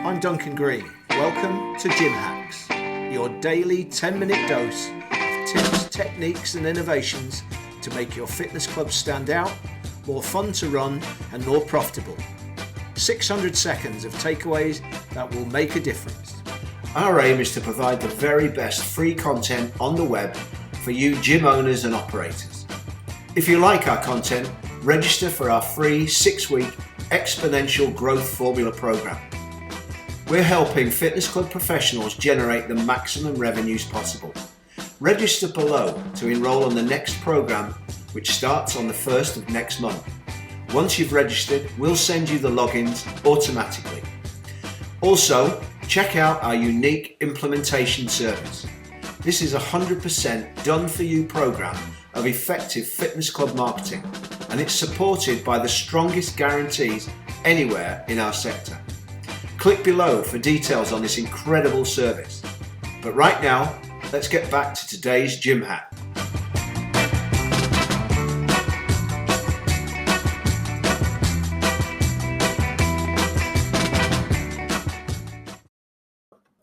I'm Duncan Green. Welcome to Gym Hacks, your daily 10-minute dose of tips, techniques and innovations to make your fitness club stand out, more fun to run and more profitable. 600 seconds of takeaways that will make a difference. Our aim is to provide the very best free content on the web for you gym owners and operators. If you like our content, register for our free 6-week exponential growth formula program. We're helping fitness club professionals generate the maximum revenues possible. Register below to enroll on the next program, which starts on the 1st of next month. Once you've registered, we'll send you the logins automatically. Also, check out our unique implementation service. This is a 100% done-for-you program of effective fitness club marketing, and it's supported by the strongest guarantees anywhere in our sector. Click below for details on this incredible service. But right now, let's get back to today's gym hack.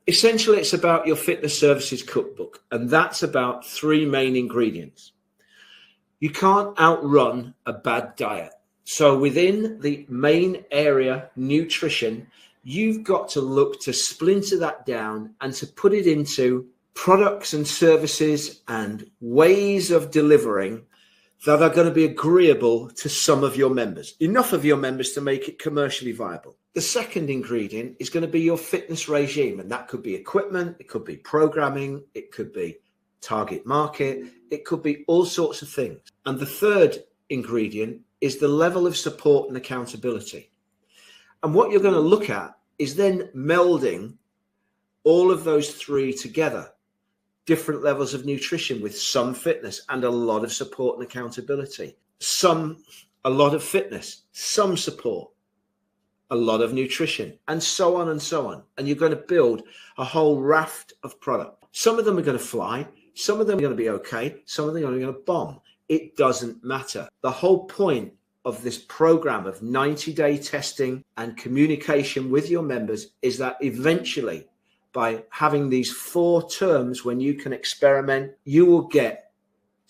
Essentially, it's about your fitness services cookbook, and that's about 3 main ingredients. You can't outrun a bad diet. So within the main area, nutrition, you've got to look to splinter that down and to put it into products and services and ways of delivering that are going to be agreeable to some of your members, enough of your members to make it commercially viable. The second ingredient is going to be your fitness regime, and that could be equipment, it could be programming, it could be target market, it could be all sorts of things. And the third ingredient is the level of support and accountability. And what you're going to look at is then melding all of those 3 together. Different levels of nutrition with some fitness and a lot of support and accountability. A lot of fitness, some support, a lot of nutrition, and so on and so on. And you're going to build a whole raft of product. Some of them are going to fly. Some of them are going to be okay. Some of them are going to bomb. It doesn't matter. The whole point of this program of 90-day testing and communication with your members is that eventually, by having these 4 terms when you can experiment, you will get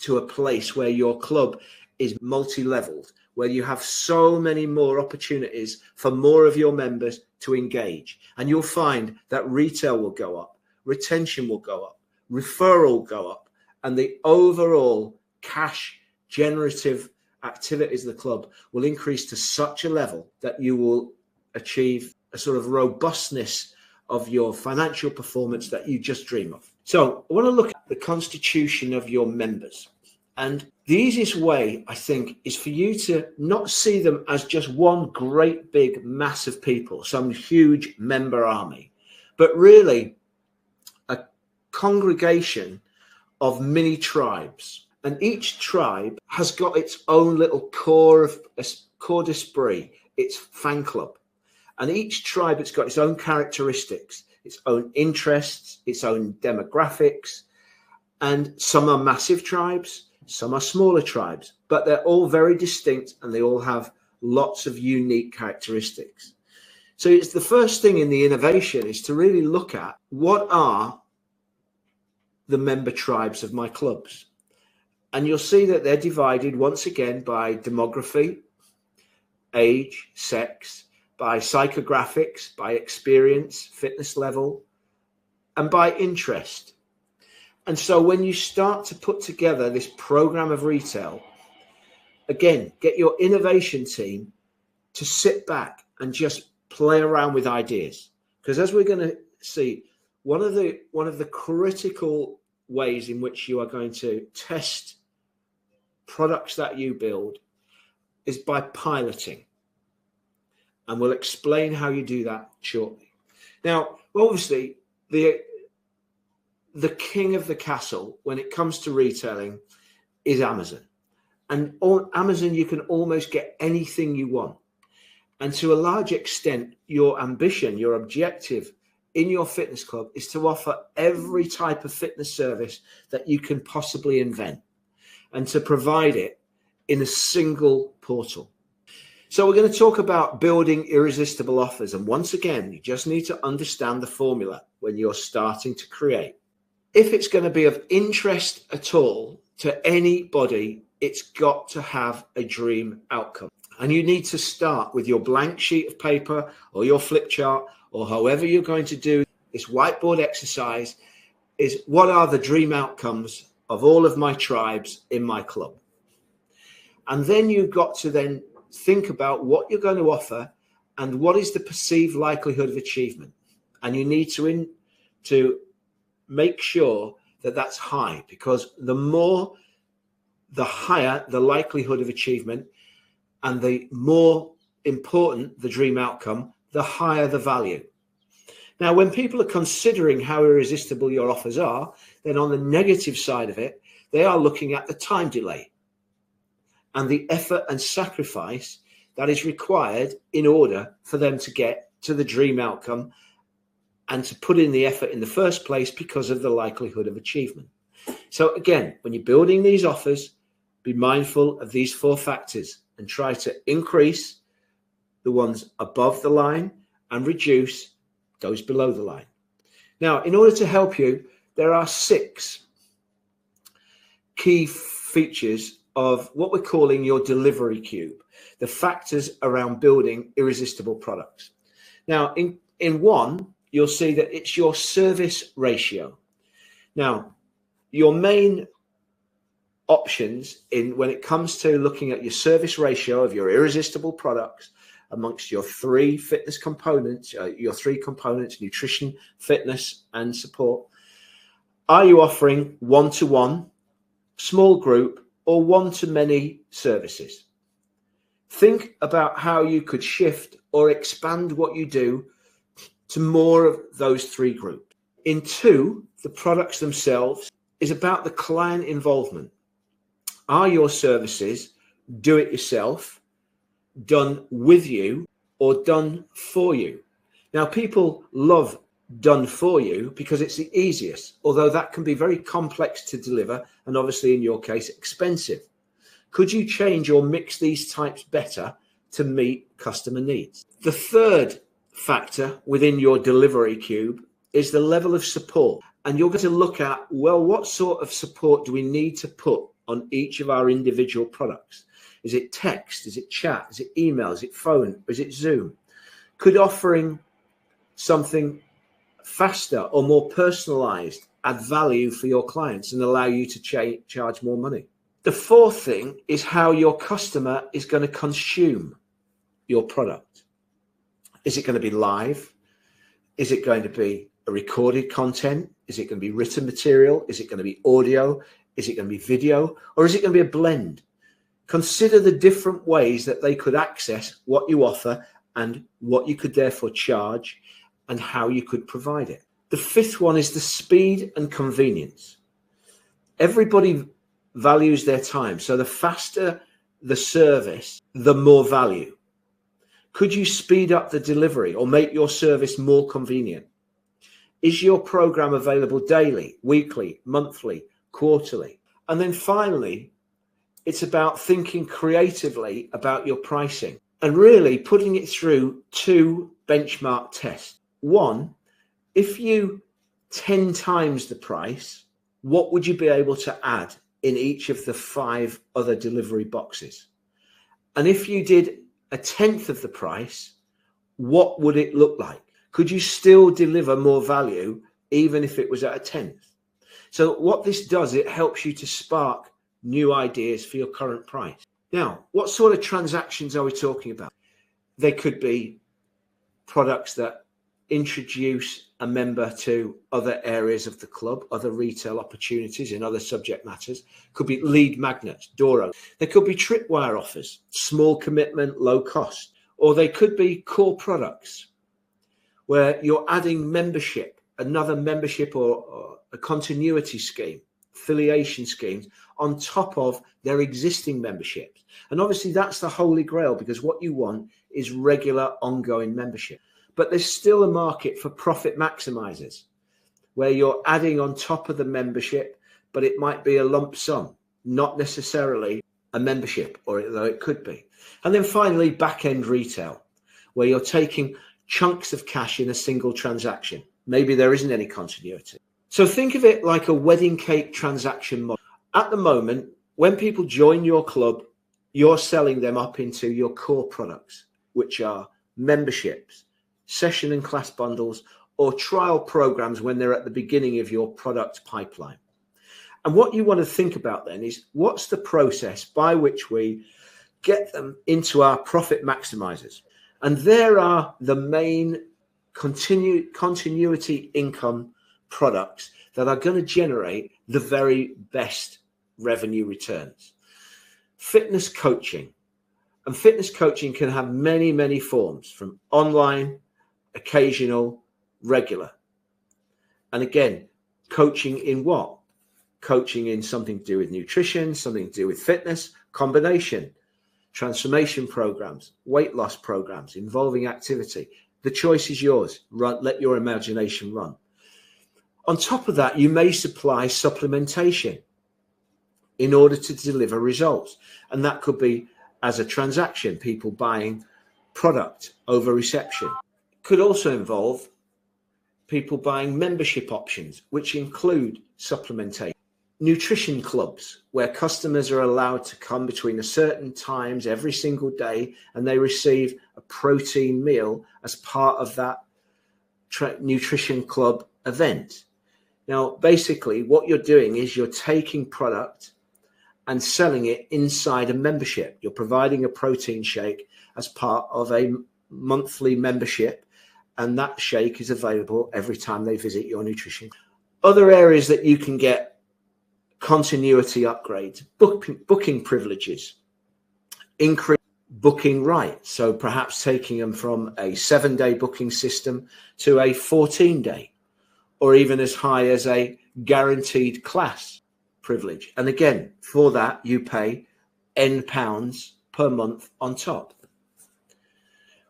to a place where your club is multi-leveled, where you have so many more opportunities for more of your members to engage. And you'll find that retail will go up, retention will go up, referral will go up, and the overall cash generative activities of the club will increase to such a level that you will achieve a sort of robustness of your financial performance that you just dream of. So I want to look at the constitution of your members. And the easiest way, I think, is for you to not see them as just one great big mass of people, some huge member army, but really a congregation of mini tribes. And each tribe has got its own little corps d'esprit, its fan club. And each tribe, it's got its own characteristics, its own interests, its own demographics. And some are massive tribes, some are smaller tribes, but they're all very distinct and they all have lots of unique characteristics. So it's the first thing in the innovation is to really look at what are the member tribes of my clubs. And you'll see that they're divided once again by demography, age, sex, by psychographics, by experience, fitness level, and by interest. And so when you start to put together this program of retail, again, get your innovation team to sit back and just play around with ideas. Because as we're going to see, one of the critical ways in which you are going to test products that you build is by piloting. And we'll explain how you do that shortly. Now, obviously, the king of the castle when it comes to retailing is Amazon. And on Amazon, you can almost get anything you want. And to a large extent, your ambition, your objective in your fitness club is to offer every type of fitness service that you can possibly invent and to provide it in a single portal. So we're going to talk about building irresistible offers. And once again, you just need to understand the formula when you're starting to create. If it's going to be of interest at all to anybody, it's got to have a dream outcome. And you need to start with your blank sheet of paper or your flip chart or however you're going to do this whiteboard exercise is what are the dream outcomes of all of my tribes in my club? And then you've got to then think about what you're going to offer and what is the perceived likelihood of achievement. And you need to make sure that that's high, because the higher the likelihood of achievement and the more important the dream outcome, the higher the value. Now, when people are considering how irresistible your offers are, then on the negative side of it, they are looking at the time delay and the effort and sacrifice that is required in order for them to get to the dream outcome and to put in the effort in the first place because of the likelihood of achievement. So again, when you're building these offers, be mindful of these 4 factors and try to increase the ones above the line and reduce those below the line. Now, in order to help you, there are 6 key features of what we're calling your delivery cube, the factors around building irresistible products. Now, in 1, you'll see that it's your service ratio. Now, your main options when it comes to looking at your service ratio of your irresistible products amongst your 3 fitness components, your 3 components, nutrition, fitness, and support. Are you offering one-to-one, small group, or one-to-many services? Think about how you could shift or expand what you do to more of those 3 groups. In 2, the products themselves is about the client involvement. Are your services do it yourself, done with you, or done for you? Now, people love done for you because it's the easiest, although that can be very complex to deliver and obviously in your case expensive. Could you change or mix these types better to meet customer needs? The 3rd factor within your delivery cube is the level of support. And you're going to look at, well, what sort of support do we need to put on each of our individual products? Is it text? Is it chat? Is it email? Is it phone? Is it Zoom? Could offering something faster or more personalized add value for your clients and allow you to charge more money? The 4th thing is how your customer is going to consume your product. Is it going to be live? Is it going to be a recorded content? Is it going to be written material? Is it going to be audio? Is it going to be video? Or is it going to be a blend? Consider the different ways that they could access what you offer and what you could therefore charge and how you could provide it. The 5th one is the speed and convenience. Everybody values their time. So the faster the service, the more value. Could you speed up the delivery or make your service more convenient? Is your program available daily, weekly, monthly, quarterly? And then finally, it's about thinking creatively about your pricing and really putting it through 2 benchmark tests. 1, if you 10 times the price, what would you be able to add in each of the 5 other delivery boxes? And if you did a 10th of the price, what would it look like? Could you still deliver more value even if it was at a 10th? So what this does, it helps you to spark new ideas for your current price. Now, what sort of transactions are we talking about? They could be products that introduce a member to other areas of the club, other retail opportunities in other subject matters. Could be lead magnets, door openers. There could be tripwire offers, small commitment, low cost. Or they could be core products where you're adding membership, another membership or a continuity scheme, affiliation schemes on top of their existing memberships. And obviously that's the holy grail, because what you want is regular ongoing membership. But there's still a market for profit maximizers where you're adding on top of the membership, but it might be a lump sum, not necessarily a membership, or though it could be. And then finally, back-end retail, where you're taking chunks of cash in a single transaction. Maybe there isn't any continuity. So think of it like a wedding cake transaction model. At the moment, when people join your club, you're selling them up into your core products, which are memberships, session and class bundles, or trial programs when they're at the beginning of your product pipeline. And what you want to think about then is, what's the process by which we get them into our profit maximizers? And there are the main continuity income products that are going to generate the very best revenue returns. Fitness coaching. And fitness coaching can have many, many forms, from online, occasional, regular. And again, coaching in what? Coaching in something to do with nutrition, something to do with fitness, combination, transformation programs, weight loss programs, involving activity. The choice is yours. Let your imagination run. On top of that, you may supply supplementation in order to deliver results. And that could be as a transaction, people buying product over reception. It could also involve people buying membership options, which include supplementation. Nutrition clubs, where customers are allowed to come between a certain times every single day, and they receive a protein meal as part of that nutrition club event. Now, basically, what you're doing is you're taking product and selling it inside a membership. You're providing a protein shake as part of a monthly membership, and that shake is available every time they visit your nutrition. Other areas that you can get continuity upgrades, booking privileges, increase booking rights. So perhaps taking them from a 7-day booking system to a 14-day, or even as high as a guaranteed class privilege. And again, for that, you pay N pounds per month on top.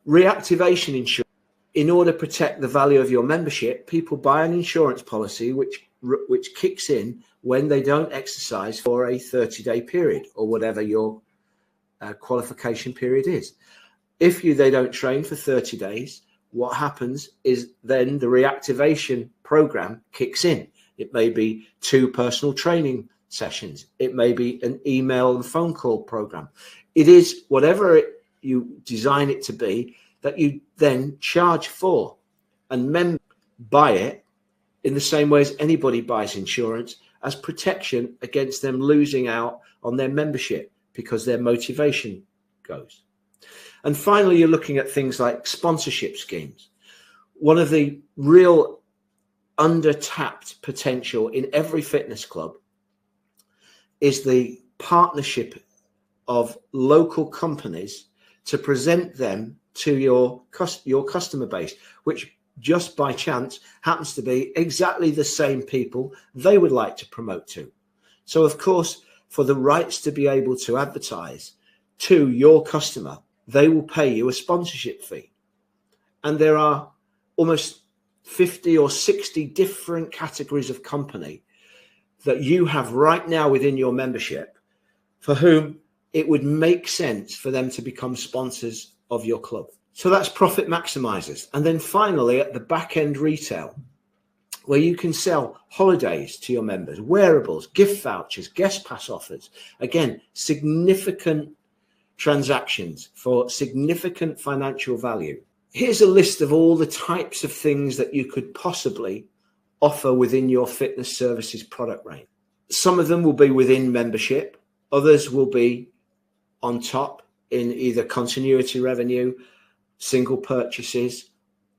Reactivation insurance. In order to protect the value of your membership, people buy an insurance policy which kicks in when they don't exercise for a 30-day period, or whatever your qualification period is. If they don't train for 30 days, what happens is then the reactivation program kicks in. It may be 2 personal training sessions. It may be an email and phone call program. It is whatever you design it to be that you then charge for, and members buy it in the same way as anybody buys insurance, as protection against them losing out on their membership because their motivation goes. And finally, you're looking at things like sponsorship schemes. One of the real under-tapped potential in every fitness club is the partnership of local companies to present them to your customer base, which just by chance happens to be exactly the same people they would like to promote to. So of course, for the rights to be able to advertise to your customer, they will pay you a sponsorship fee. And there are almost 50 or 60 different categories of company that you have right now within your membership for whom it would make sense for them to become sponsors of your club. So that's profit maximizers. And then finally, at the back end retail, where you can sell holidays to your members, wearables, gift vouchers, guest pass offers. Again, significant transactions for significant financial value. Here's a list of all the types of things that you could possibly offer within your fitness services product range. Some of them will be within membership. Others will be on top in either continuity revenue, single purchases,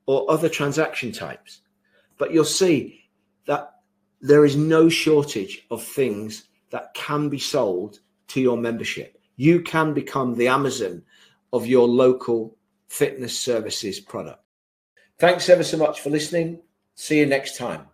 or other transaction types. But you'll see that there is no shortage of things that can be sold to your membership. You can become the Amazon of your local fitness services product. Thanks ever so much for listening. See you next time.